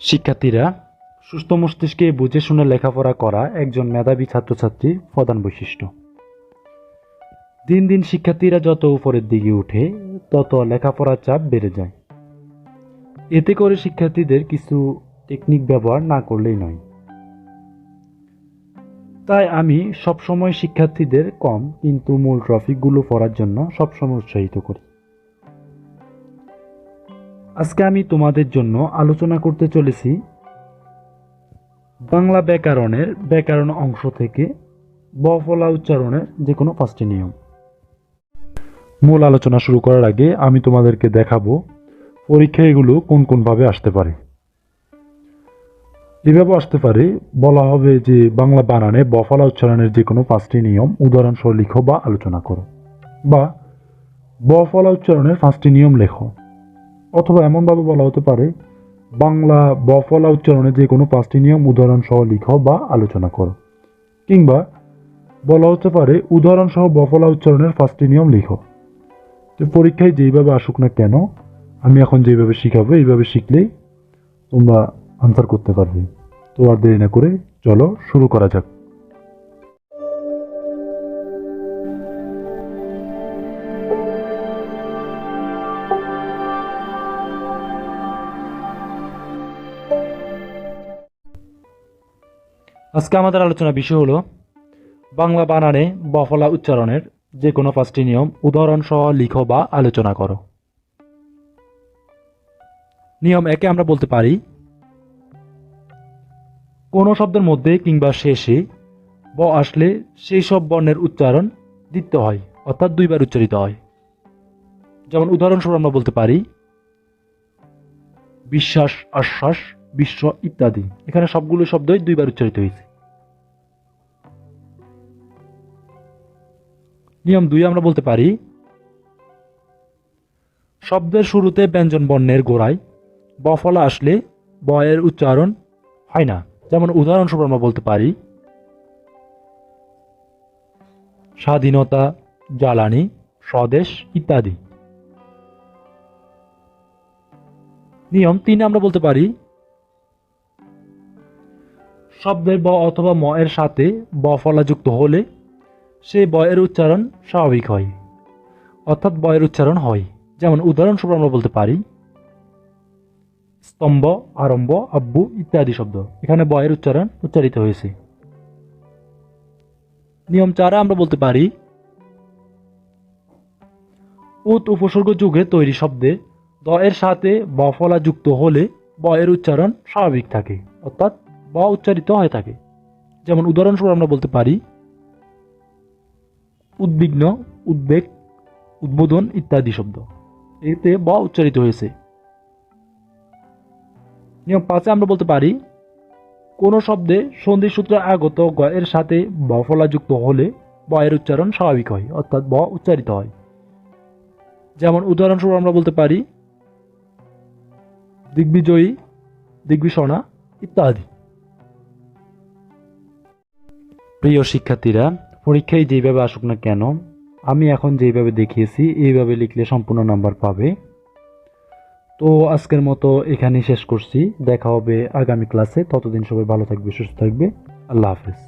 শিক্ষার্থীরা সুস্থ মস্তিষ্কে বুঝে শুনে লেখাপড়া করা একজন মেধাবী ছাত্রছাত্রীর প্রধান বৈশিষ্ট্য। দিন দিন শিক্ষার্থীরা যত উপরের দিকে উঠে তত লেখাপড়ার চাপ বেড়ে যায়। এতে করে শিক্ষার্থীদের কিছু টেকনিক ব্যবহার না করলেই নয়। তাই আমি সবসময় শিক্ষার্থীদের কম কিন্তু মূল টপিকগুলো পড়ার জন্য সবসময় উৎসাহিত করি। আজকে আমি তোমাদের জন্য আলোচনা করতে চলেছি বাংলা ব্যাকরণের ব্যাকরণ অংশ থেকে ব ফলা উচ্চারণের যে কোনো 5টি নিয়ম। মূল আলোচনা শুরু করার আগে আমি তোমাদেরকে দেখাবো পরীক্ষা এগুলো কোন কোন ভাবে আসতে পারে। এভাবে আসতে পারে, বলা হবে যে বাংলা বানানে ব ফলা উচ্চারণের যে কোনো 5টি নিয়ম উদাহরণ সহ লিখো বা আলোচনা করো, বা ব ফলা উচ্চারণের 5টি নিয়ম লেখো। অথবা এমনভাবে বলা হতে পারে বাংলা ব ফলা উচ্চারণের যে কোনো 5টি নিয়ম উদাহরণ সহ লিখো বা আলোচনা করো, কিংবা বলা হতে পারে উদাহরণ সহ ব ফলা উচ্চারণের 5টি নিয়ম লিখো। তো পরীক্ষায় যেইভাবে আসুক না কেন, আমি এখন যেভাবে শিখাবো এইভাবে শিখলেই তোমরা আনসার করতে পারবে। তো আর দেরি না করে চলো শুরু করা যাক। আজকে আমাদের আলোচনা বিষয় হলো বাংলা বানানে ব ফলা উচ্চারণের যে কোনো 5টি নিয়ম উদাহরণ সহ লিখো বা আলোচনা করো। নিয়ম 1 আমরা বলতে পারি, কোনো শব্দের মধ্যে কিংবা শেষে ব আসলে সেই সব বর্ণের উচ্চারণ দিতে হয়, অর্থাৎ 2বার উচ্চারিত হয়। যেমন উদাহরণস্বরূপ আমরা বলতে পারি বিশ্বাস, আশ্বাস, বিশ্ব ইত্যাদি। এখানে সবগুলো শব্দই 2বার উচ্চারিত হয়েছে। নিয়ম 2 আমরা বলতে পারি শব্দের শুরুতে ব্যঞ্জন বর্ণের গোড়ায় ব ফলা আসলে ব এর উচ্চারণ হয় না। যেমন উদাহরণস্বরূপ আমরা বলতে পারি স্বাধীনতা, জ্বালানি, স্বদেশ ইত্যাদি। নিয়ম 3 আমরা বলতে পারি শব্দের ব অথবা ম এর সাথে ব ফলা যুক্ত হলে সে ব এর উচ্চারণ স্বাভাবিক হয়, অর্থাৎ ব এর উচ্চারণ হয়। যেমন উদাহরণস্বরূপ আমরা বলতে পারি স্তম্ভ, আরম্ভ, আব্বু ইত্যাদি শব্দ। এখানে ব এর উচ্চারণ উচ্চারিত হয়েছে। নিয়ম 4 আমরা বলতে পারি উত উপসর্গ যুগে তৈরি শব্দে দ এর সাথে ব ফলা যুক্ত হলে ব এর উচ্চারণ স্বাভাবিক থাকে, অর্থাৎ ব উচ্চারিত হয়ে থাকে। যেমন উদাহরণস্বরূপ আমরা বলতে পারি উদ্বিগ্ন, উদ্বেগ, উদ্বোধন ইত্যাদি শব্দ। এতে ব উচ্চারিত হয়েছে। নিয়ম 5 আমরা বলতে পারি কোনো শব্দে সন্ধিসূত্রে আগত গ এর সাথে ব ফলা যুক্ত হলে ব এর উচ্চারণ স্বাভাবিক হয়, অর্থাৎ ব উচ্চারিত হয়। যেমন উদাহরণস্বরূপ আমরা বলতে পারি দিগ্বিজয়ী, দিগ্বিষণা ইত্যাদি। প্রিয় শিক্ষার্থীরা, পরীক্ষায় যেভাবে আসুক না কেন, আমি এখন যেভাবে দেখিয়েছি এইভাবে লিখলে সম্পূর্ণ নাম্বার পাবে। তো আজকের মতো এখানেই শেষ করছি। দেখা হবে আগামী ক্লাসে। ততদিন সবাই ভালো থাকবে, সুস্থ থাকবে। আল্লাহ হাফেজ।